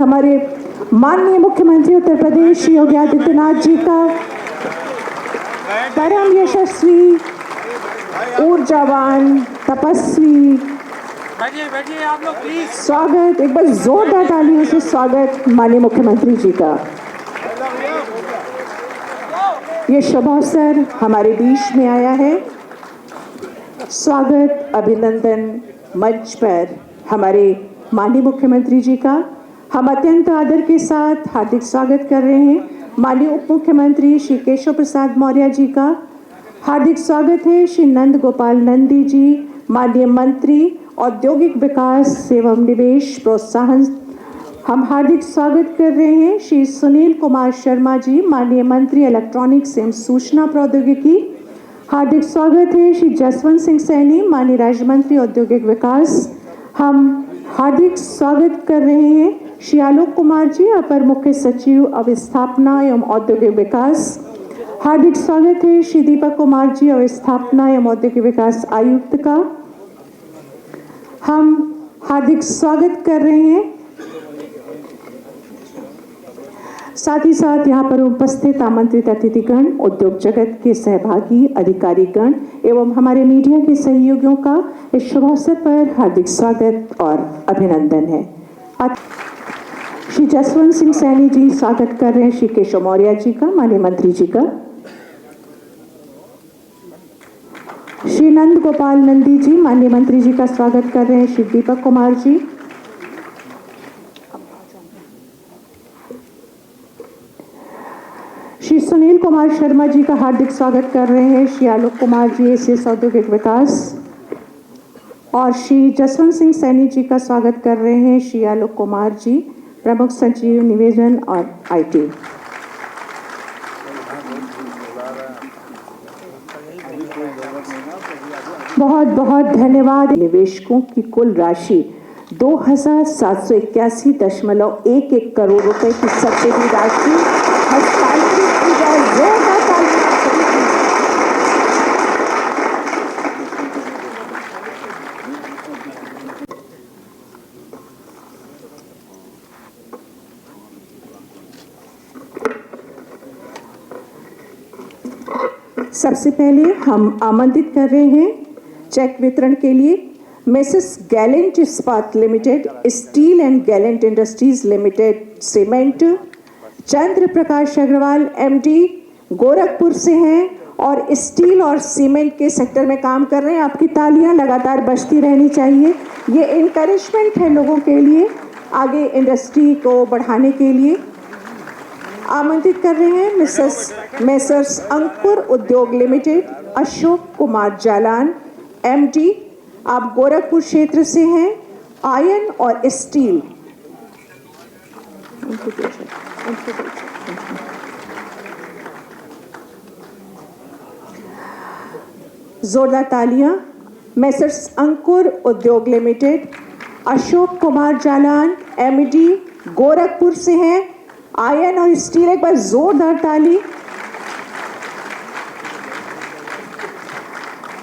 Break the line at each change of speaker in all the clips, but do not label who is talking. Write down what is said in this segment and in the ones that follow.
हमारे माननीय मुख्यमंत्री उत्तर प्रदेश योगी आदित्यनाथ जी का परम यशस्वी, ऊर्जावान, तपस्वी
आप लोग प्लीज
स्वागत, एक बार जोरदार तालियों से स्वागत माननीय मुख्यमंत्री जी का। ये शुभ अवसर हमारे बीच में आया है। स्वागत, अभिनंदन मंच पर हमारे माननीय मुख्यमंत्री जी का हम अत्यंत आदर के साथ हार्दिक स्वागत कर रहे हैं। माननीय उप मुख्यमंत्री श्री केशव प्रसाद मौर्य जी का हार्दिक स्वागत है। श्री नंद गोपाल नंदी जी, माननीय मंत्री औद्योगिक विकास एवं निवेश प्रोत्साहन, हम हार्दिक स्वागत कर रहे हैं। श्री सुनील कुमार शर्मा जी, माननीय मंत्री इलेक्ट्रॉनिक्स एवं सूचना प्रौद्योगिकी, हार्दिक स्वागत है। श्री जसवंत सिंह सैनी, माननीय राज्य मंत्री औद्योगिक विकास, हम हार्दिक स्वागत कर रहे हैं। श्री आलोक कुमार जी, अपर मुख्य सचिव अवस्थापना एवं औद्योगिक विकास, हार्दिक स्वागत है। श्री दीपक कुमार जी, अवस्थापना एवं औद्योगिक विकास आयुक्त का हम हार्दिक स्वागत कर रहे हैं। साथ ही साथ यहाँ पर उपस्थित आमंत्रित अतिथिगण, उद्योग जगत के सहभागी, अधिकारीगण एवं हमारे मीडिया के सहयोगियों का इस शुभ अवसर पर हार्दिक स्वागत और अभिनंदन है। श्री जसवंत सिंह सैनी जी स्वागत कर रहे हैं श्री केशव मौर्य जी का, माननीय मंत्री जी का। श्री नंद गोपाल नंदी जी, माननीय मंत्री जी का स्वागत कर रहे हैं श्री दीपक कुमार जी। श्री सुनील कुमार शर्मा जी का हार्दिक स्वागत कर रहे हैं श्री आलोक कुमार जी, एसीएस औद्योगिक विकास, और श्री जसवंत सिंह सैनी जी का स्वागत कर रहे हैं श्री आलोक कुमार जी, प्रमुख सचिव निवेदन और आईटी। बहुत बहुत धन्यवाद। निवेशकों की कुल राशि 2,781.11 करोड़ रुपए की सब्सिडी राशि हस्तांतरित की जाए। सबसे पहले हम आमंत्रित कर रहे हैं चेक वितरण के लिए messrs Gallant Ispat limited, steel and Gallant industries limited cement, Chandra Prakash Agarwal MD Gorakhpur से हैं और स्टील और सीमेंट के सेक्टर में काम कर रहे हैं। आपकी तालियां लगातार बजती रहनी चाहिए। ये इनकरेजमेंट है लोगों के लिए आगे इंडस्ट्री को बढ़ाने के लिए। आमंत्रित कर रहे हैं messrs Ankur Udyog limited, Ashok Kumar Jalan MD, आप गोरखपुर क्षेत्र से हैं, आयन और स्टील। जोरदार तालियां। Messrs Ankur Udyog limited, Ashok Kumar Jalan MD, Gorakhpur से हैं, आयन और स्टील, एक बार जोरदार ताली।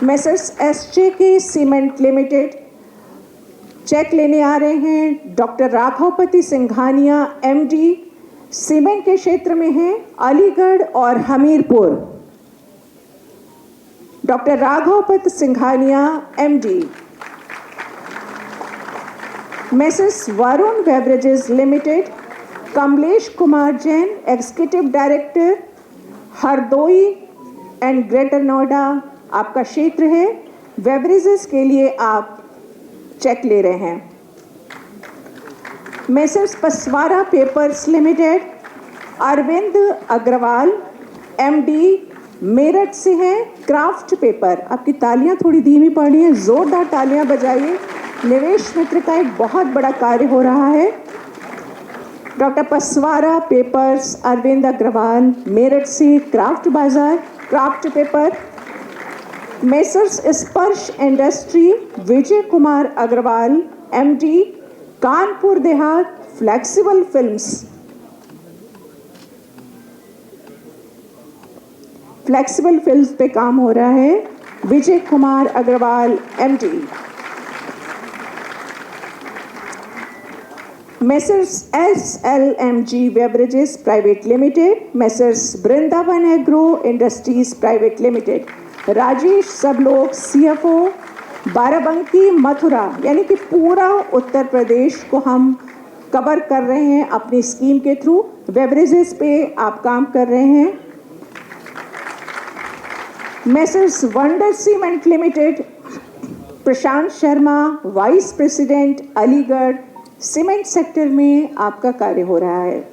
Messrs SJK cement limited, cheque लेने आ रहे हैं doctor Raghavpati Singhania MD, cement के क्षेत्र में हैं अलीगढ़ और Hamirpur. Doctor Raghavpati Singhania MD. Messrs Varun beverages limited, Kamlesh Kumar Jain executive director, Hardoi and Greater Noida आपका क्षेत्र है। बेवरेजेस के लिए आप चेक ले रहे हैं। Messrs Paswara papers limited, Arvind Agarwal MD, Meerut से हैं, क्राफ्ट पेपर। आपकी तालियां थोड़ी धीमी पड़ रही हैं, जोरदार तालियां बजाइए। निवेश मित्र का एक बहुत बड़ा कार्य हो रहा है। डॉक्टर पसवारा पेपर्स, अरविंद अग्रवाल, मेरठ से, क्राफ्ट बाजार, क्राफ्ट पेपर। मेसर्स स्पर्श इंडस्ट्री, विजय Kumar Agarwal MD, Kanpur Dehat, flexible films. Flexible films पे काम हो रहा है, Vijay Kumar Agarwal MD. Mesrs SLMG Beverages Private Limited, Mesrs Brindavan Agro Industries Private Limited, Rajesh सबलोग CFO, बाराबंकी मथुरा, यानी कि पूरा उत्तर प्रदेश को हम कवर कर रहे हैं अपनी स्कीम के थ्रू। बेवरेजेस पे आप काम कर रहे हैं। Messrs Wonder cement limited, Prashant Sharma vice president Aligarh, cement sector में आपका कार्य हो रहा है।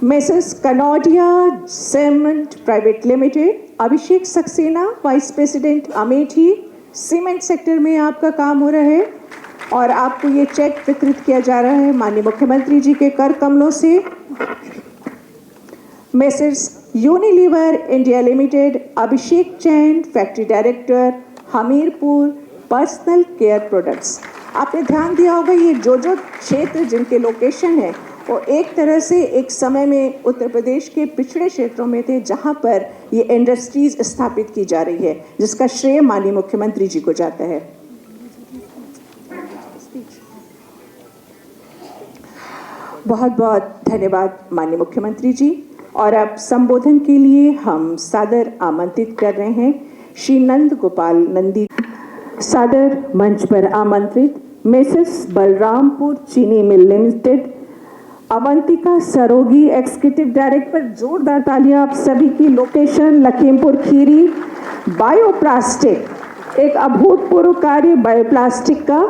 Messrs Kanodia cement private limited, Abhishek Saxena vice president Amethi, cement sector में आपका काम हो रहा है और आपको ये चेक वितरित किया जा रहा है माननीय मुख्यमंत्री जी के कर कमलों से। Messrs Unilever India limited, Abhishek Jain factory director Hamirpur personal care products. आपने ध्यान दिया होगा ये जो क्षेत्र जिनके लोकेशन है वो एक तरह से एक समय में उत्तर प्रदेश के पिछड़े क्षेत्रों में थे जहां पर ये इंडस्ट्रीज स्थापित की जा रही है, जिसका श्रेय माननीय मुख्यमंत्री जी को जाता है। बहुत बहुत धन्यवाद माननीय मुख्यमंत्री जी। और अब संबोधन के लिए हम सादर आमंत्रित कर रहे हैं श्री नंद गोपाल नंदी। सादर मंच पर आमंत्रित मेसर्स बलरामपुर चीनी mill limited, Avantika Sarogi executive director, जोरदार तालियां आप सभी की। लोकेशन लखीमपुर खीरी। बायोप्लास्टिक, एक अभूतपूर्व कार्य बायोप्लास्टिक का।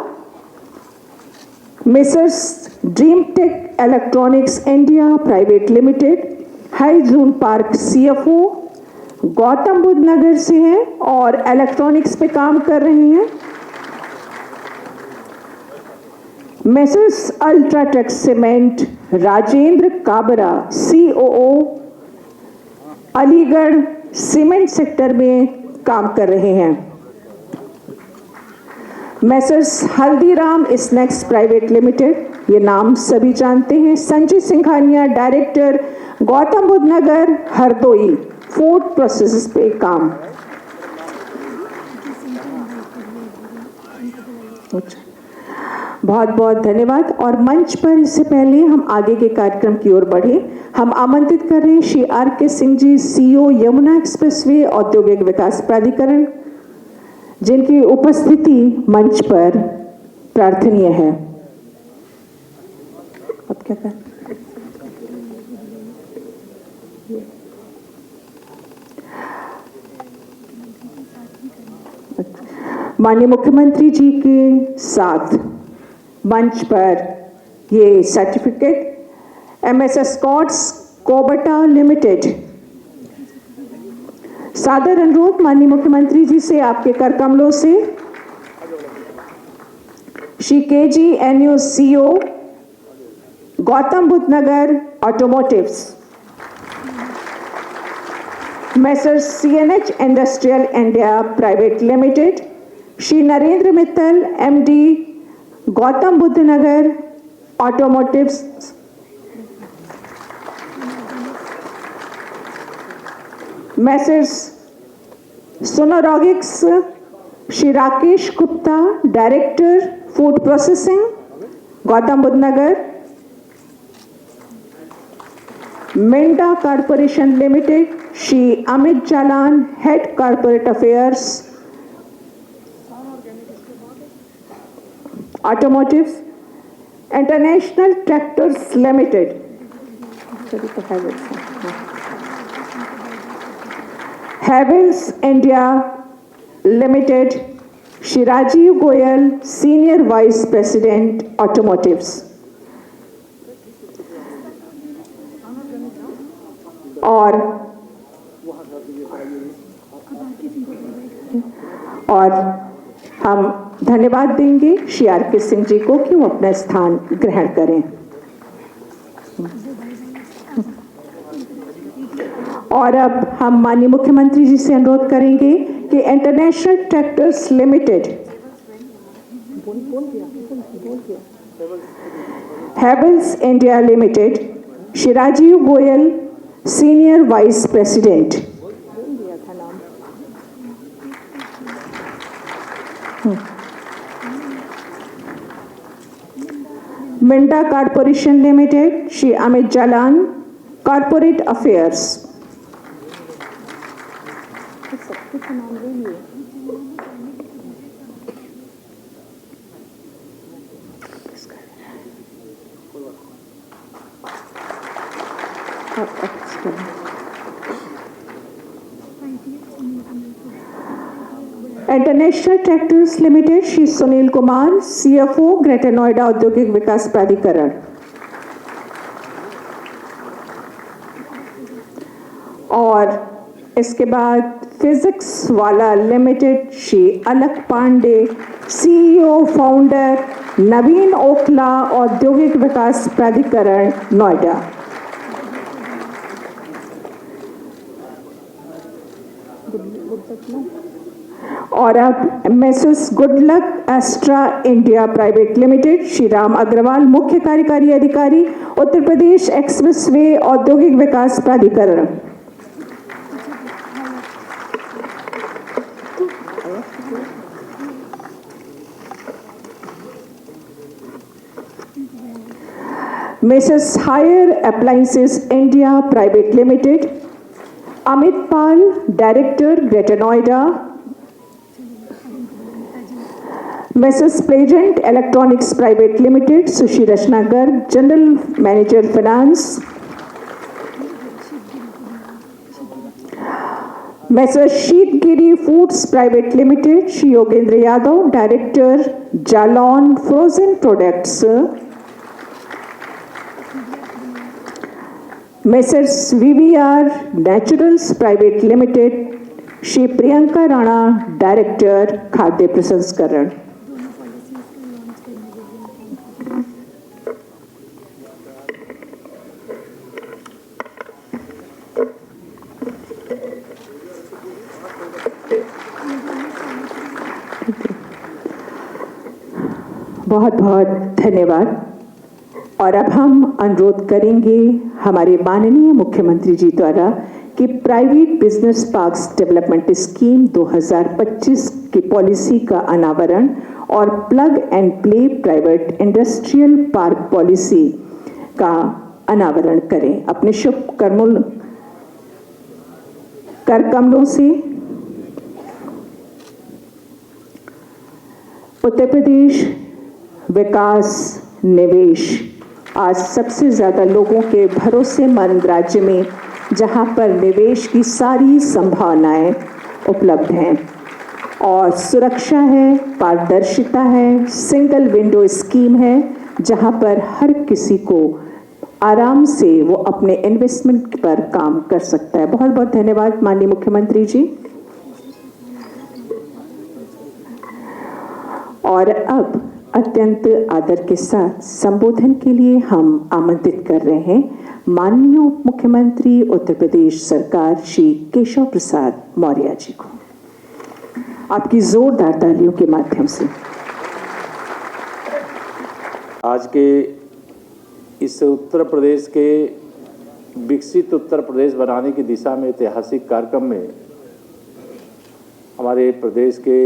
Messrs Dream Tech electronics India private limited, high June park CFO, Gautam Buddh Nagar से हैं और इलेक्ट्रॉनिक्स पे काम कर रही हैं। Messrs UltraTech cement, Rajendra Kabra COO, Aligarh cement sector में काम कर रहे हैं। Messrs Haldiram snacks private limited, ये नाम सभी जानते हैं। Sanjay Singhania director, Gautam Buddh Nagar Hardoi, food processes पे काम। बहुत बहुत धन्यवाद। और मंच पर इससे पहले हम आगे के कार्यक्रम की ओर बढ़े, हम आमंत्रित कर रहे हैं Shri RK Singh ji, CEO Yamuna expressway औद्योगिक विकास प्राधिकरण, जिनकी उपस्थिति मंच पर प्रार्थनीय है। अब क्या कर माननीय मुख्यमंत्री जी के साथ मंच पर ये सर्टिफिकेट MS एस्कॉर्ट्स कोबटा लिमिटेड। सादर अनुरोध माननीय मुख्यमंत्री जी से आपके कर कमलों से Shri KGNU CEO Gautam Buddh Nagar automotives. Messrs CNH industrial India private limited, Shri Narendra Mittal MD Gautam Buddh Nagar automotives. Messrs सोनोरॉगिक्स, Shri Rakesh Gupta director food processing Gautam Buddh Nagar. Minda corporation limited, Shri Amit Jalan head corporate affairs automotives. International tractors limited, Havells India limited, Shri Rajeev Goyal senior vice president automotives. और हम धन्यवाद देंगे श्री RK सिंह जी को कि वो अपना स्थान ग्रहण करें। और अब हम माननीय मुख्यमंत्री जी से अनुरोध करेंगे कि international tractors limited, Havells India limited, Shri Rajeev Goyal senior vice president, Minda Corporation Limited, Shri Amit Jalan, Corporate Affairs. International tractors limited, Shri Sunil Kumar, CFO, Greater Noida औद्योगिक विकास प्राधिकरण। और इसके बाद Physics Wallah limited, Shri Alakh Pandey, CEO, founder, नवीन ओखला औद्योगिक विकास प्राधिकरण, नोएडा। और अब Messrs Goodluck Astra India private limited, Shri Ram Agarwal, मुख्य कार्यकारी अधिकारी, उत्तर प्रदेश एक्सप्रेसवे औद्योगिक विकास प्राधिकरण। Messrs Haier appliances India private limited, Amit Pal, director, Greater Noida. Messrs pleasant electronics private limited, Sushri Rachna Garg, general manager finance. Messrs Sheetgiri foods private limited, Shri Yogendra Yadav, director, Jalaun frozen products. Messrs VVR naturals private limited, Shri Priyanka Rana, director, खाद्य प्रसंस्करण। बहुत बहुत धन्यवाद। और अब हम अनुरोध करेंगे हमारे माननीय मुख्यमंत्री जी द्वारा कि private business parks development scheme 2025 की पॉलिसी का अनावरण और plug and play private industrial park policy का अनावरण करें। अपने शुभ कर कमलों से उत्तर प्रदेश विकास निवेश आज सबसे ज़्यादा लोगों के भरोसेमंद राज्य में, जहां पर निवेश की सारी संभावनाएं उपलब्ध हैं और सुरक्षा है, पारदर्शिता है, सिंगल विंडो स्कीम है, जहां पर हर किसी को आराम से वो अपने इन्वेस्टमेंट पर काम कर सकता है। बहुत बहुत धन्यवाद माननीय मुख्यमंत्री जी। और अब अत्यंत आदर के साथ संबोधन के लिए हम आमंत्रित कर रहे हैं माननीय उप मुख्यमंत्री उत्तर प्रदेश सरकार श्री केशव प्रसाद मौर्य जी को, आपकी जोरदार तालियों के माध्यम से।
आज के इस उत्तर प्रदेश के विकसित उत्तर प्रदेश बनाने की दिशा में ऐतिहासिक कार्यक्रम में हमारे प्रदेश के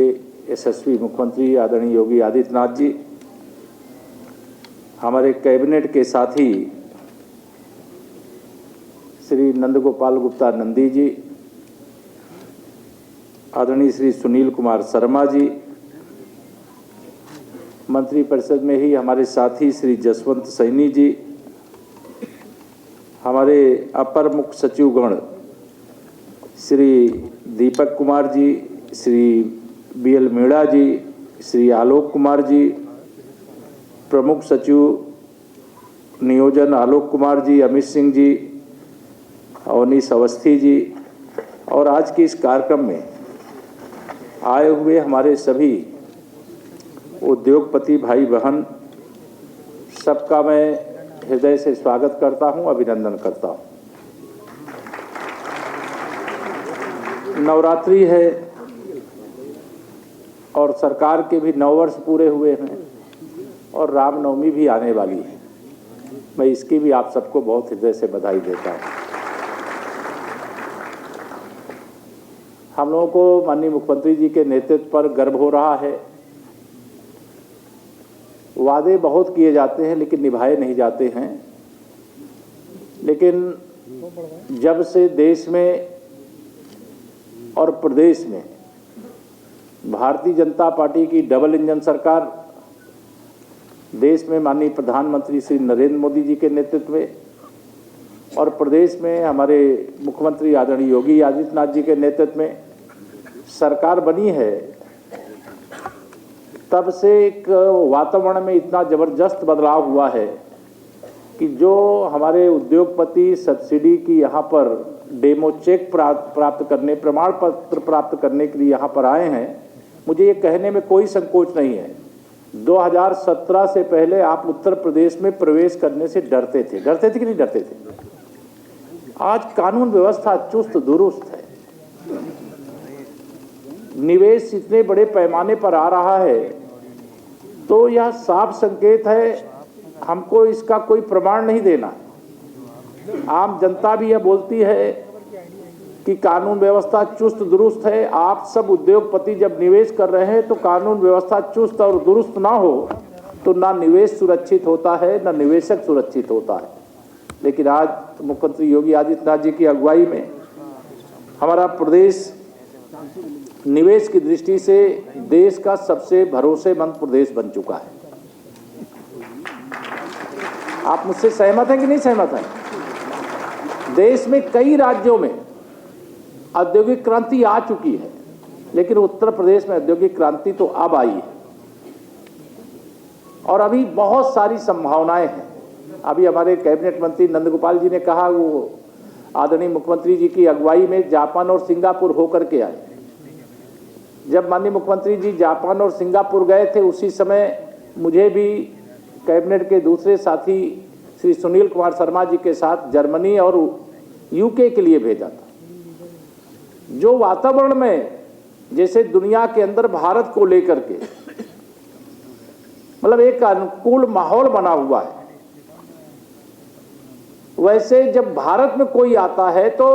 यशस्वी मुख्यमंत्री आदरणीय योगी आदित्यनाथ जी, हमारे कैबिनेट के साथी श्री नंदगोपाल गुप्ता नंदी जी, आदरणीय श्री सुनील कुमार शर्मा जी, मंत्री परिषद में ही हमारे साथी श्री जसवंत सैनी जी, हमारे अपर मुख्य सचिवगण श्री दीपक कुमार जी, श्री BL मीणा जी, श्री आलोक कुमार जी, प्रमुख सचिव नियोजन आलोक कुमार जी, अमित सिंह जी, अवनीश अवस्थी जी, और आज के इस कार्यक्रम में आए हुए हमारे सभी उद्योगपति भाई बहन, सबका मैं हृदय से स्वागत करता हूं, अभिनंदन करता हूं। नवरात्रि है और सरकार के भी 9 वर्ष पूरे हुए हैं और रामनवमी भी आने वाली है। मैं इसकी भी आप सबको बहुत हृदय से बधाई देता हूं। हम लोगों को माननीय मुख्यमंत्री जी के नेतृत्व पर गर्व हो रहा है वादे बहुत किए जाते हैं लेकिन निभाए नहीं जाते हैं। लेकिन जब से देश में और प्रदेश में भारतीय जनता पार्टी की डबल इंजन सरकार, देश में माननीय प्रधानमंत्री श्री नरेंद्र मोदी जी के नेतृत्व में और प्रदेश में हमारे मुख्यमंत्री आदरणीय योगी आदित्यनाथ जी के नेतृत्व में सरकार बनी है, तब से एक वातावरण में इतना ज़बरदस्त बदलाव हुआ है कि जो हमारे उद्योगपति सब्सिडी की यहाँ पर डेमो चेक प्राप्त करने, प्रमाण पत्र प्राप्त करने के लिए यहाँ पर आए हैं, मुझे ये कहने में कोई संकोच नहीं है, 2017 से पहले आप उत्तर प्रदेश में प्रवेश करने से डरते थे कि नहीं डरते थे? आज कानून व्यवस्था चुस्त दुरुस्त है, निवेश इतने बड़े पैमाने पर आ रहा है, तो यह साफ संकेत है, हमको इसका कोई प्रमाण नहीं देना। आम जनता भी यह बोलती है कि कानून व्यवस्था चुस्त दुरुस्त है। आप सब उद्योगपति जब निवेश कर रहे हैं तो कानून व्यवस्था चुस्त और दुरुस्त ना हो तो ना निवेश सुरक्षित होता है, ना निवेशक सुरक्षित होता है। लेकिन आज मुख्यमंत्री योगी आदित्यनाथ जी की अगुवाई में हमारा प्रदेश निवेश की दृष्टि से देश का सबसे भरोसेमंद प्रदेश बन चुका है। आप मुझसे सहमत हैं कि नहीं सहमत हैं? देश में कई राज्यों में औद्योगिक क्रांति आ चुकी है, लेकिन उत्तर प्रदेश में औद्योगिक क्रांति तो अब आई है और अभी बहुत सारी संभावनाएं हैं। अभी हमारे कैबिनेट मंत्री नंदगोपाल जी ने कहा, वो आदरणीय मुख्यमंत्री जी की अगुवाई में जापान और सिंगापुर होकर के आए। जब माननीय मुख्यमंत्री जी जापान और सिंगापुर गए थे, उसी समय मुझे भी कैबिनेट के दूसरे साथी श्री सुनील कुमार शर्मा जी के साथ जर्मनी और यूके के लिए भेजा था। जो वातावरण में जैसे दुनिया के अंदर भारत को लेकर के मतलब एक अनुकूल माहौल बना हुआ है, वैसे जब भारत में कोई आता है तो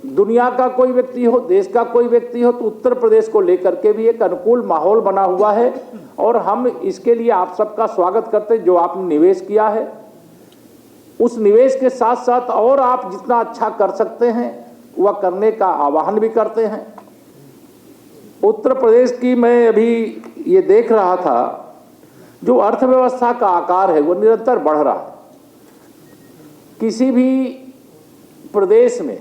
दुनिया का कोई व्यक्ति हो, देश का कोई व्यक्ति हो, तो उत्तर प्रदेश को लेकर के भी एक अनुकूल माहौल बना हुआ है और हम इसके लिए आप सबका स्वागत करते हैं। जो आपने निवेश किया है उस निवेश के साथ साथ और आप जितना अच्छा कर सकते हैं वह करने का आह्वान भी करते हैं। उत्तर प्रदेश की मैं अभी ये देख रहा था, जो अर्थव्यवस्था का आकार है वो निरंतर बढ़ रहा है। किसी भी प्रदेश में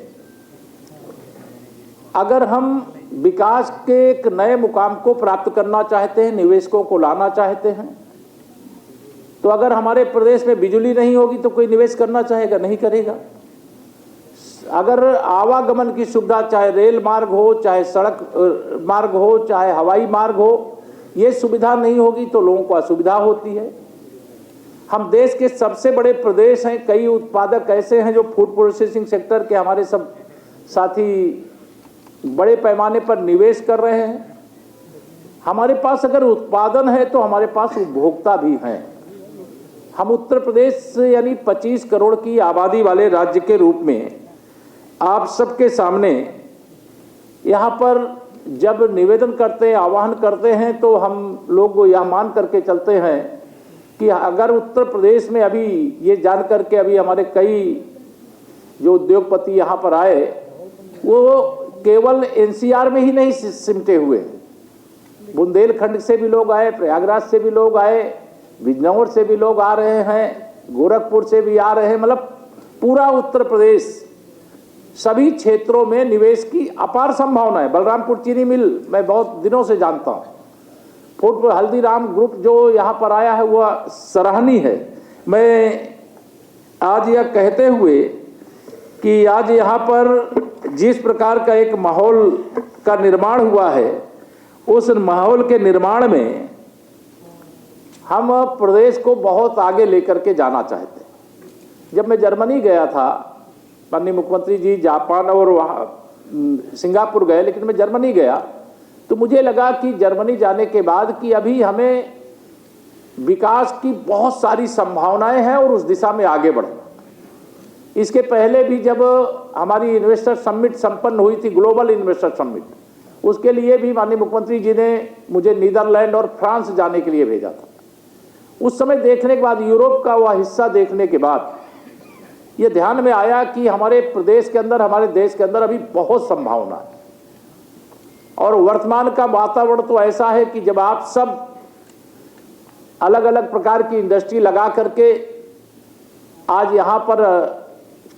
अगर हम विकास के एक नए मुकाम को प्राप्त करना चाहते हैं, निवेशकों को लाना चाहते हैं, तो अगर हमारे प्रदेश में बिजली नहीं होगी तो कोई निवेश करना चाहेगा? नहीं करेगा। अगर आवागमन की सुविधा, चाहे रेल मार्ग हो, चाहे सड़क मार्ग हो, चाहे हवाई मार्ग हो, ये सुविधा नहीं होगी तो लोगों को असुविधा होती है। हम देश के सबसे बड़े प्रदेश हैं, कई उत्पादक ऐसे हैं जो फूड प्रोसेसिंग सेक्टर के हमारे सब साथी बड़े पैमाने पर निवेश कर रहे हैं। हमारे पास अगर उत्पादन है तो हमारे पास उपभोक्ता भी हैं। हम उत्तर प्रदेश यानी 25 करोड़ की आबादी वाले राज्य के रूप में आप सबके सामने यहाँ पर जब निवेदन करते हैं, आह्वान करते हैं, तो हम लोग यह मान करके चलते हैं कि अगर उत्तर प्रदेश में अभी ये जान करके अभी हमारे कई जो उद्योगपति यहाँ पर आए वो केवल एनसीआर में ही नहीं सिमटे हुए, बुंदेलखंड से भी लोग आए, प्रयागराज से भी लोग आए, बिजनौर से भी लोग आ रहे हैं, गोरखपुर से भी आ रहे हैं। मतलब पूरा उत्तर प्रदेश सभी क्षेत्रों में निवेश की अपार संभावना है। बलरामपुर चीनी मिल मैं बहुत दिनों से जानता हूँ, फूड हल्दीराम ग्रुप जो यहाँ पर आया है वह सराहनीय है। मैं आज यह कहते हुए कि आज यहाँ पर जिस प्रकार का एक माहौल का निर्माण हुआ है, उस माहौल के निर्माण में हम प्रदेश को बहुत आगे लेकर के जाना चाहते हैं। जब मैं जर्मनी गया था, माननीय मुख्यमंत्री जी जापान और वहाँ सिंगापुर गए, लेकिन मैं जर्मनी गया तो मुझे लगा कि जर्मनी जाने के बाद कि अभी हमें विकास की बहुत सारी संभावनाएं हैं और उस दिशा में आगे बढ़ना। इसके पहले भी जब हमारी इन्वेस्टर समिट संपन्न हुई थी, ग्लोबल इन्वेस्टर समिट, उसके लिए भी माननीय मुख्यमंत्री जी ने मुझे नीदरलैंड और फ्रांस जाने के लिए भेजा था। उस समय देखने के बाद, यूरोप का वह हिस्सा देखने के बाद ये ध्यान में आया कि हमारे प्रदेश के अंदर, हमारे देश के अंदर अभी बहुत संभावना है। और वर्तमान का वातावरण तो ऐसा है कि जब आप सब अलग अलग प्रकार की इंडस्ट्री लगा करके आज यहाँ पर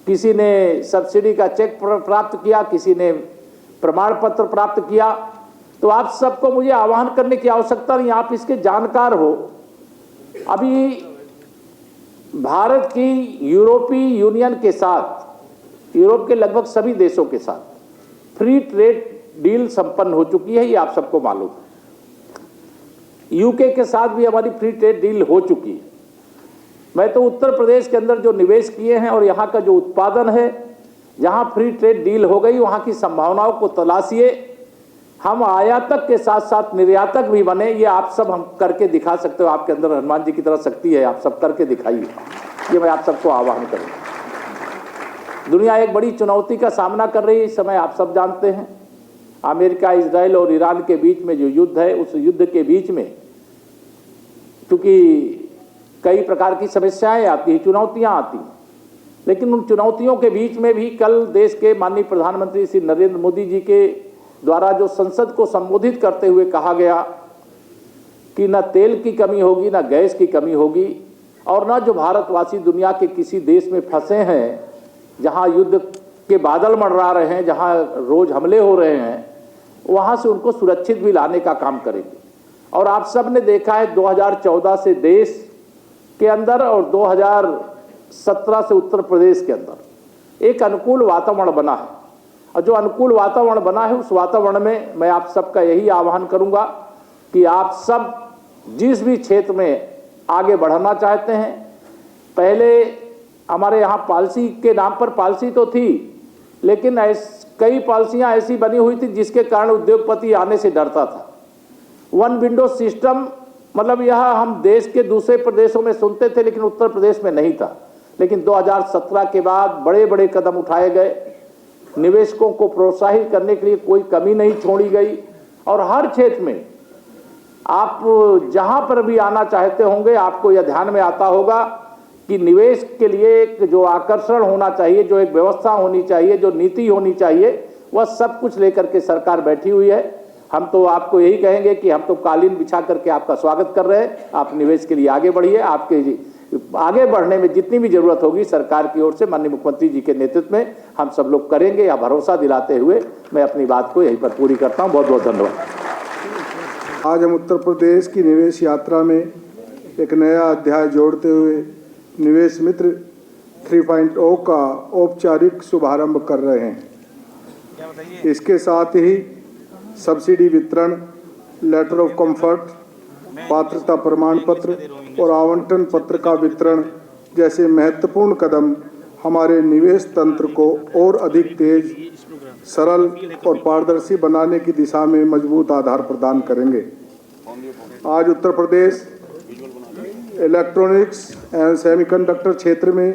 किसी ने सब्सिडी का चेक प्राप्त किया, किसी ने प्रमाण पत्र प्राप्त किया, तो आप सबको मुझे आह्वान करने की आवश्यकता नहीं, आप इसके जानकार हो। अभी भारत की यूरोपीय यूनियन के साथ, यूरोप के लगभग सभी देशों के साथ फ्री ट्रेड डील संपन्न हो चुकी है, ये आप सबको मालूम है। यूके के साथ भी हमारी फ्री ट्रेड डील हो चुकी है। मैं तो उत्तर प्रदेश के अंदर जो निवेश किए हैं और यहाँ का जो उत्पादन है, जहाँ फ्री ट्रेड डील हो गई वहाँ की संभावनाओं को तलाशिए। हम आयातक के साथ साथ निर्यातक भी बने, ये आप सब हम करके दिखा सकते हो। आपके अंदर हनुमान जी की तरह शक्ति है, आप सब करके दिखाइए, ये मैं आप सबको आह्वान करूँगा। दुनिया एक बड़ी चुनौती का सामना कर रही है इस समय, आप सब जानते हैं। अमेरिका, इजराइल और ईरान के बीच में जो युद्ध है, उस युद्ध के बीच में क्योंकि कई प्रकार की समस्याएं आती हैं, चुनौतियां आती हैं, लेकिन उन चुनौतियों के बीच में भी कल देश के माननीय प्रधानमंत्री श्री नरेंद्र मोदी जी के द्वारा जो संसद को संबोधित करते हुए कहा गया कि न तेल की कमी होगी, न गैस की कमी होगी, और न जो भारतवासी दुनिया के किसी देश में फंसे हैं जहां युद्ध के बादल मंडरा रहे हैं, जहां रोज हमले हो रहे हैं, वहां से उनको सुरक्षित भी लाने का काम करेंगे। और आप सब ने देखा है 2014 से देश के अंदर और 2017 से उत्तर प्रदेश के अंदर एक अनुकूल वातावरण बना है। और जो अनुकूल वातावरण बना है, उस वातावरण में मैं आप सबका यही आह्वान करूंगा कि आप सब जिस भी क्षेत्र में आगे बढ़ना चाहते हैं, पहले हमारे यहाँ पॉलिसी के नाम पर पॉलिसी तो थी, लेकिन कई पॉलिसियाँ ऐसी बनी हुई थी जिसके कारण उद्योगपति आने से डरता था। वन विंडो सिस्टम, मतलब यह हम देश के दूसरे प्रदेशों में सुनते थे लेकिन उत्तर प्रदेश में नहीं था। लेकिन 2017 के बाद बड़े बड़े कदम उठाए गए, निवेशकों को प्रोत्साहित करने के लिए कोई कमी नहीं छोड़ी गई, और हर क्षेत्र में आप जहां पर भी आना चाहते होंगे, आपको यह ध्यान में आता होगा कि निवेश के लिए एक जो आकर्षण होना चाहिए, जो एक व्यवस्था होनी चाहिए, जो नीति होनी चाहिए, वह सब कुछ लेकर के सरकार बैठी हुई है। हम तो आपको यही कहेंगे कि हम तो कालीन बिछा करके आपका स्वागत कर रहे हैं। आप निवेश के लिए आगे बढ़िए, आपके आगे बढ़ने में जितनी भी जरूरत होगी सरकार की ओर से माननीय मुख्यमंत्री जी के नेतृत्व में हम सब लोग करेंगे, या भरोसा दिलाते हुए मैं अपनी बात को यहीं पर पूरी करता हूँ। बहुत बहुत धन्यवाद।
आज हम उत्तर प्रदेश की निवेश यात्रा में एक नया अध्याय जोड़ते हुए निवेश मित्र 3.0 का औपचारिक शुभारंभ कर रहे हैं। इसके साथ ही सब्सिडी वितरण, लेटर ऑफ कंफर्ट, पात्रता प्रमाण पत्र और आवंटन पत्र का वितरण जैसे महत्वपूर्ण कदम हमारे निवेश तंत्र को और अधिक तेज, सरल और पारदर्शी बनाने की दिशा में मजबूत आधार प्रदान करेंगे। आज उत्तर प्रदेश इलेक्ट्रॉनिक्स एवं सेमीकंडक्टर क्षेत्र में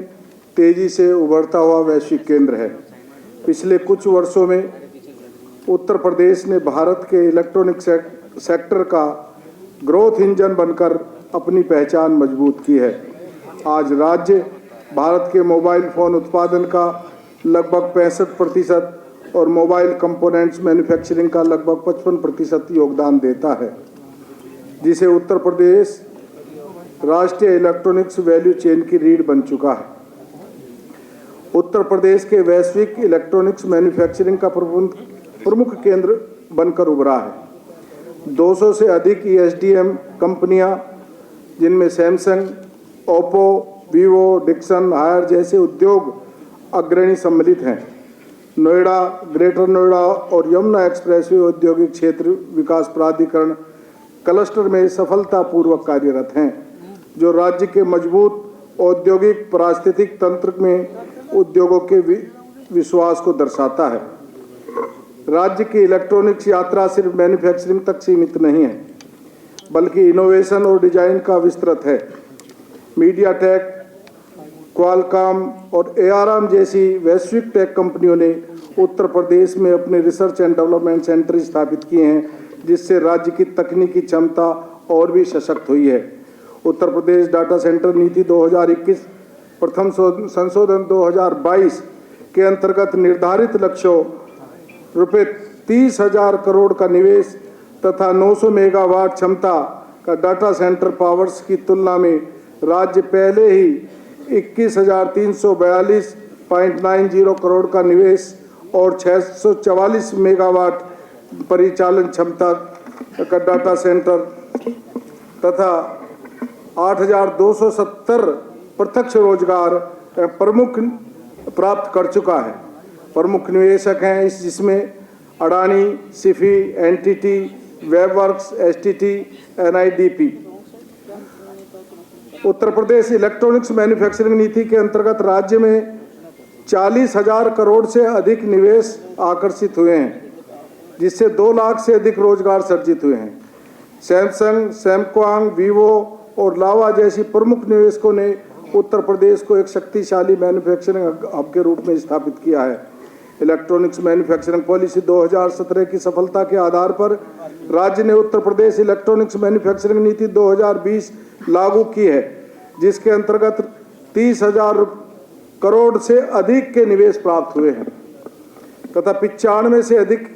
तेजी से उभरता हुआ वैश्विक केंद्र है। पिछले कुछ वर्षों में उत्तर प्रदेश ने भारत के इलेक्ट्रॉनिक सेक्टर का ग्रोथ इंजन बनकर अपनी पहचान मजबूत की है। आज राज्य भारत के मोबाइल फ़ोन उत्पादन का लगभग 65% और मोबाइल कंपोनेंट्स मैन्युफैक्चरिंग का लगभग 55% योगदान देता है, जिसे उत्तर प्रदेश राष्ट्रीय इलेक्ट्रॉनिक्स वैल्यू चेन की रीढ़ बन चुका है। उत्तर प्रदेश के वैश्विक इलेक्ट्रॉनिक्स मैन्युफैक्चरिंग का प्रमुख केंद्र बनकर उभरा है। 200 से अधिक ESDM कंपनियां, जिनमें Samsung, Oppo, Vivo, Dixon, Haier जैसे उद्योग अग्रणी सम्मिलित हैं। नोएडा, ग्रेटर नोएडा और यमुना एक्सप्रेसवे औद्योगिक क्षेत्र विकास प्राधिकरण क्लस्टर में सफलतापूर्वक कार्यरत हैं, जो राज्य के मजबूत औद्योगिक पारिस्थितिक तंत्र में उद्योगों के विश्वास को दर्शाता है। राज्य की इलेक्ट्रॉनिक्स यात्रा सिर्फ मैन्युफैक्चरिंग तक सीमित नहीं है, बल्कि इनोवेशन और डिजाइन का विस्तृत है। मीडियाटेक, क्वालकॉम और ARM जैसी वैश्विक टेक कंपनियों ने उत्तर प्रदेश में अपने रिसर्च एंड डेवलपमेंट सेंटर स्थापित किए हैं, जिससे राज्य की तकनीकी क्षमता और भी सशक्त हुई है। उत्तर प्रदेश डाटा सेंटर नीति 2021 प्रथम संशोधन 2022 के अंतर्गत निर्धारित लक्ष्यों रुपये 30,000 करोड़ का निवेश तथा 900 मेगावाट क्षमता का डाटा सेंटर पावर्स की तुलना में राज्य पहले ही 21,342.90 करोड़ का निवेश और 644 मेगावाट परिचालन क्षमता का डाटा सेंटर तथा 8,270 प्रत्यक्ष रोजगार प्रमुख प्राप्त कर चुका है। प्रमुख निवेशक हैं जिसमें Adani, Sify, entity, वेबवर्क्स, STT, एनआईडीपी। Uttar Pradesh electronics manufacturing नीति के अंतर्गत राज्य में 40,000 करोड़ से अधिक निवेश आकर्षित हुए हैं, जिससे 2 लाख से अधिक रोजगार सर्जित हुए हैं। सैमसंग, सैमकोंग, वीवो और लावा जैसी प्रमुख निवेशकों ने उत्तर प्रदेश को एक शक्तिशाली मैन्युफैक्चरिंग हब के रूप में स्थापित किया है। इलेक्ट्रॉनिक्स मैन्युफैक्चरिंग पॉलिसी 2017 की सफलता के आधार पर राज्य ने उत्तर प्रदेश इलेक्ट्रॉनिक्स मैन्युफैक्चरिंग नीति 2020 लागू की है, जिसके अंतर्गत 30,000 करोड़ से अधिक के निवेश प्राप्त हुए हैं तथा 95 से अधिक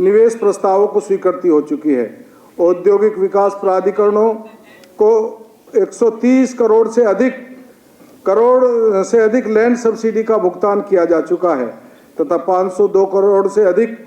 निवेश प्रस्तावों को स्वीकृति हो चुकी है। औद्योगिक विकास प्राधिकरणों को 130 करोड़ से अधिक लैंड सब्सिडी का भुगतान किया जा चुका है तथा 502 करोड़ से अधिक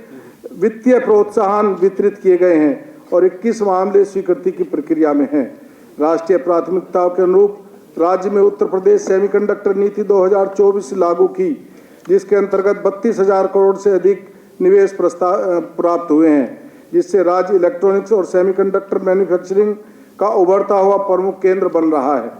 वित्तीय प्रोत्साहन वितरित किए गए हैं और 21 मामले स्वीकृति की प्रक्रिया में हैं। राष्ट्रीय प्राथमिकताओं के अनुरूप राज्य में उत्तर प्रदेश सेमीकंडक्टर नीति 2024 लागू की, जिसके अंतर्गत 32,000 करोड़ से अधिक निवेश प्रस्ताव प्राप्त हुए हैं, जिससे राज्य इलेक्ट्रॉनिक्स और सेमीकंडक्टर मैन्युफैक्चरिंग का उभरता हुआ प्रमुख केंद्र बन रहा है।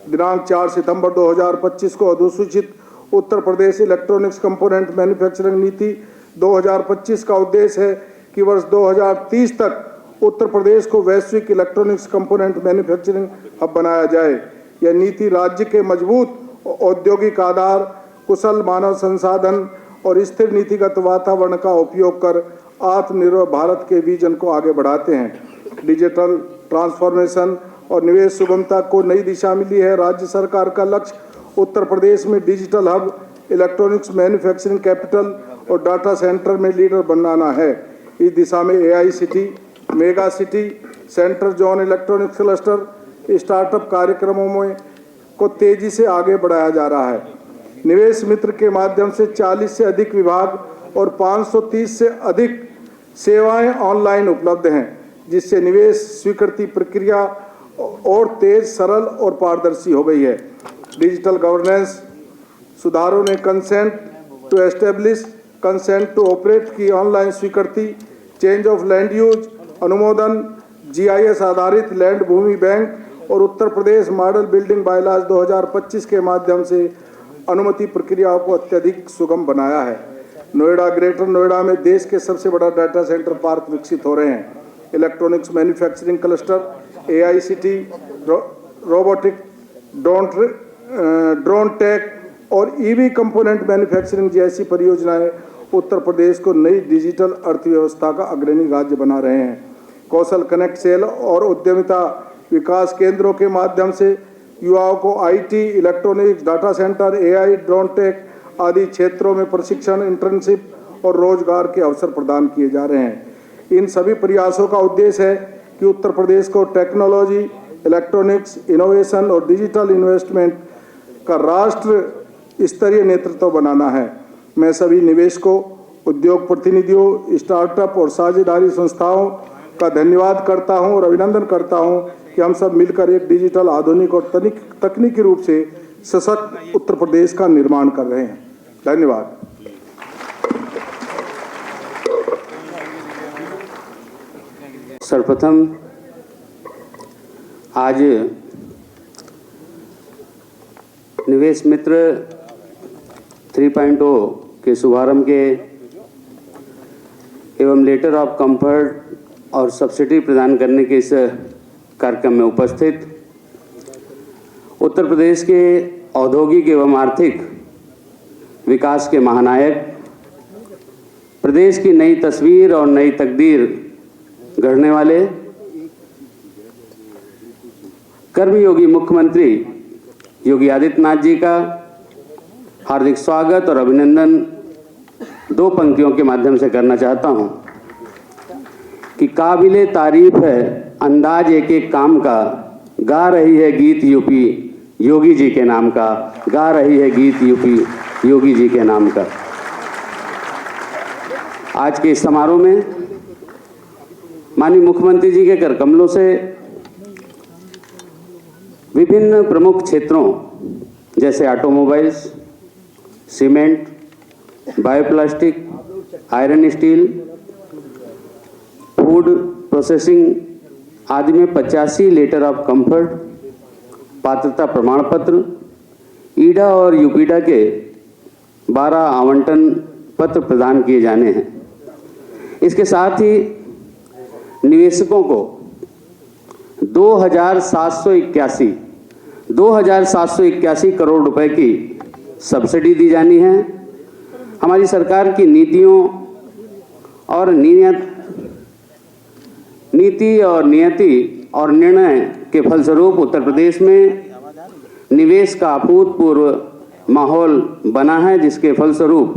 दिनांक 4 सितंबर 2025 को अधिसूचित Uttar Pradesh electronics component manufacturing नीति 2025 का उद्देश्य है कि वर्ष 2030 तक उत्तर प्रदेश को वैश्विक इलेक्ट्रॉनिक्स कंपोनेंट मैन्युफैक्चरिंग हब बनाया जाए। यह नीति राज्य के मजबूत औद्योगिक आधार, कुशल मानव संसाधन और स्थिर नीतिगत वातावरण का उपयोग कर आत्मनिर्भर भारत के विजन को आगे बढ़ाते हैं। डिजिटल ट्रांसफॉर्मेशन और निवेश सुगमता को नई दिशा मिली है। राज्य सरकार का लक्ष्य उत्तर प्रदेश में digital hub, electronics manufacturing capital और डाटा सेंटर में लीडर बनाना है। इस दिशा में AICT, mega city, centre zone electronics cluster, startup कार्यक्रमों में को तेजी से आगे बढ़ाया जा रहा है। निवेश मित्र के माध्यम से 40 से अधिक विभाग और 530 से अधिक सेवाएं ऑनलाइन उपलब्ध हैं, जिससे निवेश स्वीकृति प्रक्रिया और तेज, सरल और पारदर्शी हो गई है। डिजिटल गवर्नेंस सुधारों ने consent to establish, consent to operate की ऑनलाइन स्वीकृति, चेंज ऑफ लैंड यूज अनुमोदन, GIS आधारित लैंड भूमि बैंक और Uttar Pradesh model building bylaws 2025 के माध्यम से अनुमति प्रक्रियाओं को अत्यधिक सुगम बनाया है। नोएडा, ग्रेटर नोएडा में देश के सबसे बड़ा डाटा सेंटर पार्क विकसित हो रहे हैं। Electronics manufacturing cluster, AICT, robotic, drone tech और EV कंपोनेंट मैन्युफैक्चरिंग जैसी परियोजनाएं उत्तर प्रदेश को नई डिजिटल अर्थव्यवस्था का अग्रणी राज्य बना रहे हैं। कौशल कनेक्ट सेल और उद्यमिता विकास केंद्रों के माध्यम से युवाओं को IT, electronics, data centre, AI, drone tech आदि क्षेत्रों में प्रशिक्षण, इंटर्नशिप और रोजगार के अवसर प्रदान किए जा रहे हैं। इन सभी प्रयासों का उद्देश्य है कि उत्तर प्रदेश को टेक्नोलॉजी, इलेक्ट्रॉनिक्स, इनोवेशन और डिजिटल इन्वेस्टमेंट का राष्ट्र स्तरीय नेतृत्व बनाना है। मैं सभी निवेशकों, उद्योग प्रतिनिधियों, स्टार्टअप और साझेदारी संस्थाओं का धन्यवाद करता हूं और अभिनंदन करता हूं कि हम सब मिलकर एक डिजिटल, आधुनिक और तकनीकी रूप से सशक्त उत्तर प्रदेश का निर्माण कर रहे हैं। धन्यवाद।
सर्वप्रथम आज निवेश मित्र 3.0 के शुभारंभ के एवं लेटर ऑफ कंफर्ट और सब्सिडी प्रदान करने के इस कार्यक्रम में उपस्थित उत्तर प्रदेश के औद्योगिक एवं आर्थिक विकास के महानायक, प्रदेश की नई तस्वीर और नई तकदीर गढ़ने वाले कर्मयोगी मुख्यमंत्री योगी आदित्यनाथ जी का हार्दिक स्वागत और अभिनंदन दो पंक्तियों के माध्यम से करना चाहता हूं कि काबिले तारीफ है अंदाज एक एक काम का, गा रही है गीत यूपी योगी जी के नाम का, गा रही है गीत यूपी योगी जी के नाम का। आज के इस समारोह में माननीय मुख्यमंत्री जी के कर कमलों से विभिन्न प्रमुख क्षेत्रों जैसे automobiles, cement, bioplastic, iron steel, food processing आदि में 85 लेटर ऑफ कंफर्ट, पात्रता प्रमाण पत्र, ईडा और यूपीडा के 12 आवंटन पत्र प्रदान किए जाने हैं। इसके साथ ही निवेशकों को 2,781 करोड़ रुपए की सब्सिडी दी जानी है। हमारी सरकार की नीति और निर्णय के फलस्वरूप उत्तर प्रदेश में निवेश का अभूतपूर्व माहौल बना है, जिसके फलस्वरूप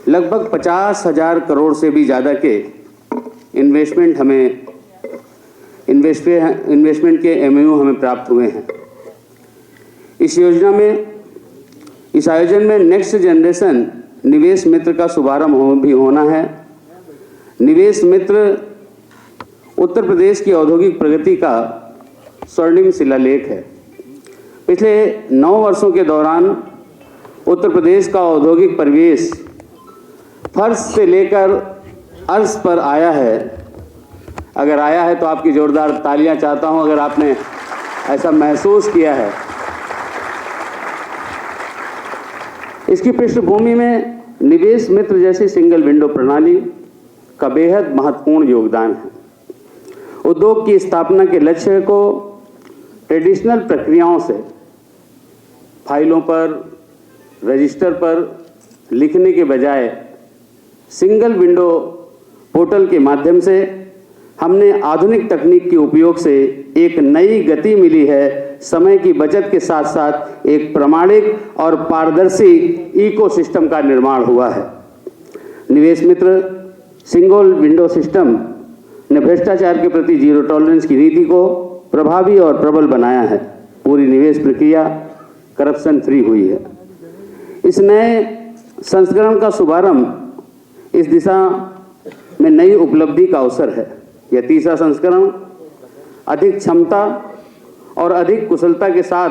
लगभग 50,000 करोड़ से भी ज़्यादा के इन्वेस्टमेंट के एमओयू हमें प्राप्त हुए हैं। इस आयोजन में नेक्स्ट जनरेशन निवेश मित्र का शुभारंभ भी होना है। निवेश मित्र उत्तर प्रदेश की औद्योगिक प्रगति का स्वर्णिम शिलालेख है। पिछले 9 वर्षों के दौरान उत्तर प्रदेश का औद्योगिक परिवेश फर्श से लेकर अर्श पर आया है। अगर आया है तो आपकी जोरदार तालियां चाहता हूं, अगर आपने ऐसा महसूस किया है। इसकी पृष्ठभूमि में निवेश मित्र जैसी सिंगल विंडो प्रणाली का बेहद महत्वपूर्ण योगदान है। उद्योग की स्थापना के लक्ष्य को ट्रेडिशनल प्रक्रियाओं से फाइलों पर, रजिस्टर पर लिखने के बजाय सिंगल विंडो पोर्टल के माध्यम से हमने आधुनिक तकनीक के उपयोग से एक नई गति मिली है। समय की बचत के साथ साथ एक प्रामाणिक और पारदर्शी इकोसिस्टम का निर्माण हुआ है। निवेश मित्र सिंगल विंडो सिस्टम ने भ्रष्टाचार के प्रति जीरो टॉलरेंस की नीति को प्रभावी और प्रबल बनाया है। पूरी निवेश प्रक्रिया करप्शन फ्री हुई है। इस नए संस्करण का शुभारंभ इस दिशा में नई उपलब्धि का अवसर है। यह तीसरा संस्करण अधिक क्षमता और अधिक कुशलता के साथ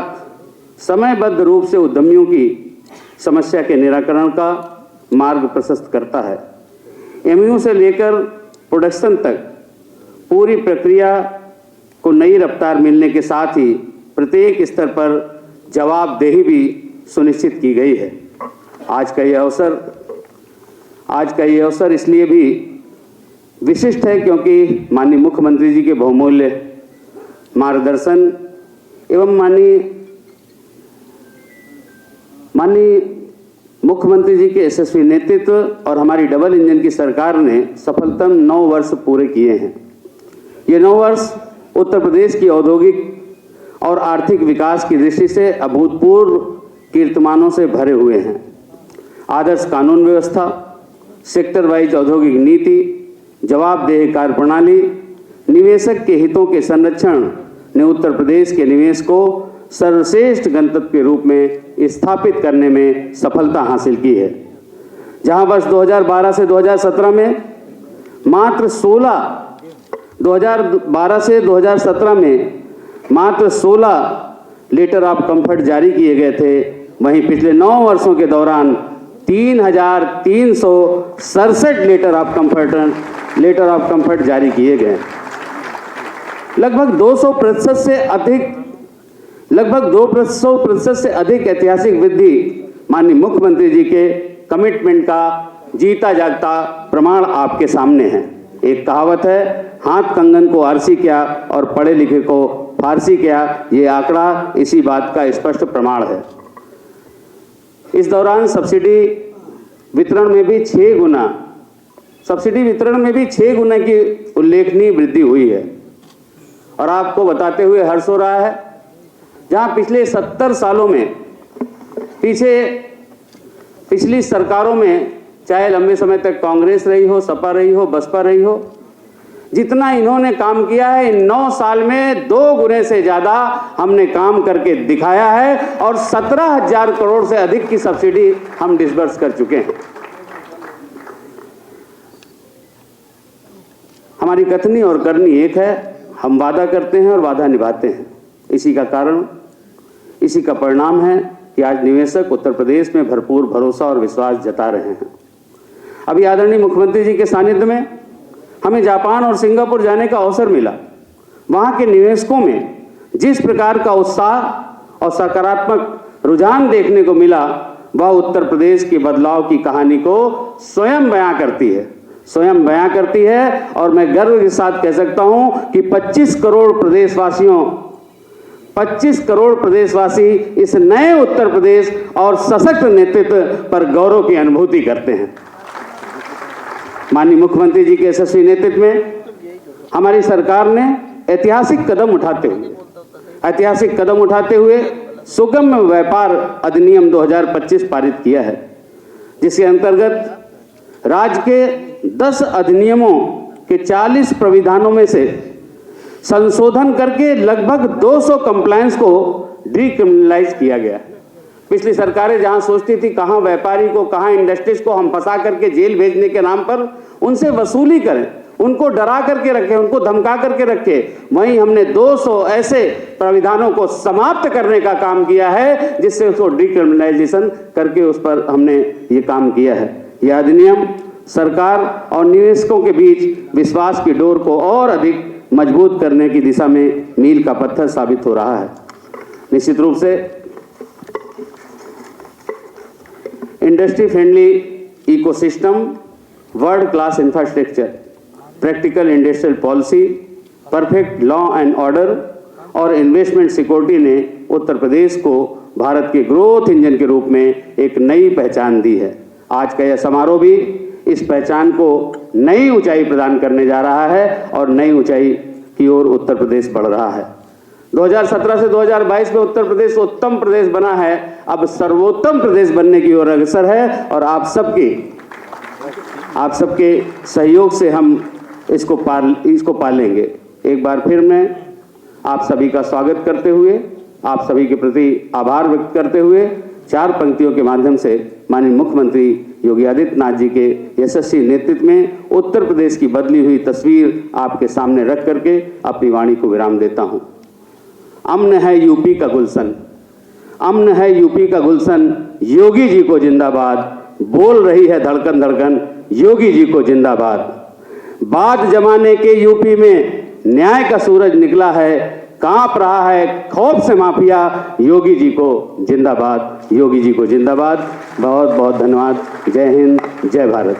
समयबद्ध रूप से उद्यमियों की समस्या के निराकरण का मार्ग प्रशस्त करता है। एमयू से लेकर प्रोडक्शन तक पूरी प्रक्रिया को नई रफ्तार मिलने के साथ ही प्रत्येक स्तर पर जवाबदेही भी सुनिश्चित की गई है। आज का ये अवसर इसलिए भी विशिष्ट है क्योंकि माननीय मुख्यमंत्री जी के बहुमूल्य मार्गदर्शन एवं माननीय मुख्यमंत्री जी के यशस्वी नेतृत्व और हमारी डबल इंजन की सरकार ने सफलतम 9 वर्ष पूरे किए हैं। ये 9 वर्ष उत्तर प्रदेश की औद्योगिक और आर्थिक विकास की दृष्टि से अभूतपूर्व कीर्तिमानों से भरे हुए हैं। आदर्श कानून व्यवस्था, सेक्टर वाइज औद्योगिक नीति, जवाबदेह कार्यप्रणाली, निवेशक के हितों के संरक्षण ने उत्तर प्रदेश के निवेश को सर्वश्रेष्ठ गंतव्य के रूप में स्थापित करने में सफलता हासिल की है। जहां वर्ष 2012 से 2017 में मात्र 16 लेटर ऑफ कंफर्ट जारी किए गए थे, वहीं पिछले 9 वर्षों के दौरान 3,367 लेटर ऑफ कंफर्ट जारी किए गए। लगभग 200% से अधिक ऐतिहासिक वृद्धि माननीय मुख्यमंत्री जी के कमिटमेंट का जीता जागता प्रमाण आपके सामने है। एक कहावत है, हाथ कंगन को आरसी क्या और पढ़े लिखे को फारसी क्या। ये आंकड़ा इसी बात का स्पष्ट प्रमाण है। इस दौरान सब्सिडी वितरण में भी 6 गुना की उल्लेखनीय वृद्धि हुई है और आपको बताते हुए हर्ष हो रहा है, जहां पिछले 70 सालों में पिछली सरकारों में, चाहे लंबे समय तक कांग्रेस रही हो, सपा रही हो, बसपा रही हो, जितना इन्होंने काम किया है इन 9 साल में 2 गुने से ज्यादा हमने काम करके दिखाया है और 17,000 करोड़ से अधिक की सब्सिडी हम डिसबर्स कर चुके हैं। हमारी कथनी और करनी एक है, हम वादा करते हैं और वादा निभाते हैं। इसी का परिणाम है कि आज निवेशक उत्तर प्रदेश में भरपूर भरोसा और विश्वास जता रहे हैं। अभी आदरणीय मुख्यमंत्री जी के सानिध्य में हमें जापान और सिंगापुर जाने का अवसर मिला। वहां के निवेशकों में जिस प्रकार का उत्साह और सकारात्मक रुझान देखने को मिला, वह उत्तर प्रदेश के बदलाव की कहानी को स्वयं बयां करती है और मैं गर्व के साथ कह सकता हूं कि 25 करोड़ प्रदेशवासी इस नए उत्तर प्रदेश और सशक्त नेतृत्व पर गौरव की अनुभूति करते हैं। माननीय मुख्यमंत्री जी के यशस्वी नेतृत्व में हमारी सरकार ने ऐतिहासिक कदम उठाते हुए सुगम व्यापार अधिनियम 2025 पारित किया है, जिसके अंतर्गत राज्य के 10 अधिनियमों के 40 प्राविधानों में से संशोधन करके लगभग 200 कंप्लायंस को डिक्रिमिनलाइज किया गया है। पिछली सरकारें जहां सोचती थी कहां व्यापारी को, कहां इंडस्ट्रीज को हम फंसा करके जेल भेजने के नाम पर उनसे वसूली करें, उनको डरा करके रखें, उनको धमका करके रखें, वहीं हमने 200 ऐसे प्राविधानों को समाप्त करने का काम किया है जिससे उसको डिक्रिमिनलाइजेशन करके उस पर हमने ये काम किया है। यह अधिनियम सरकार और निवेशकों के बीच विश्वास की डोर को और अधिक मजबूत करने की दिशा में मील का पत्थर साबित हो रहा है। निश्चित रूप से industry friendly ecosystem, world class infrastructure, practical industrial policy, perfect law and order और इन्वेस्टमेंट सिक्योरिटी ने उत्तर प्रदेश को भारत के ग्रोथ इंजन के रूप में एक नई पहचान दी है। आज का यह समारोह भी इस पहचान को नई ऊंचाई प्रदान करने जा रहा है और नई ऊंचाई की ओर उत्तर प्रदेश बढ़ रहा है। 2017 से 2022 में उत्तर प्रदेश उत्तम प्रदेश बना है, अब सर्वोत्तम प्रदेश बनने की ओर अग्रसर है और आप सबके सहयोग से हम इसको पालेंगे। एक बार फिर मैं आप सभी का स्वागत करते हुए, आप सभी के प्रति आभार व्यक्त करते हुए 4 पंक्तियों के माध्यम से माननीय मुख्यमंत्री योगी आदित्यनाथ जी के यशस्वी नेतृत्व में उत्तर प्रदेश की बदली हुई तस्वीर आपके सामने रख करके अपनी वाणी को विराम देता हूं। अमन है यूपी का गुलशन, अमन है यूपी का गुलशन, योगी जी को जिंदाबाद, बोल रही है धड़कन धड़कन, योगी जी को जिंदाबाद। बाद जमाने के यूपी में न्याय का सूरज निकला है, कांप रहा है खौफ से माफिया, योगी जी को जिंदाबाद, योगी जी को जिंदाबाद। बहुत बहुत धन्यवाद। जय हिंद, जय भारत।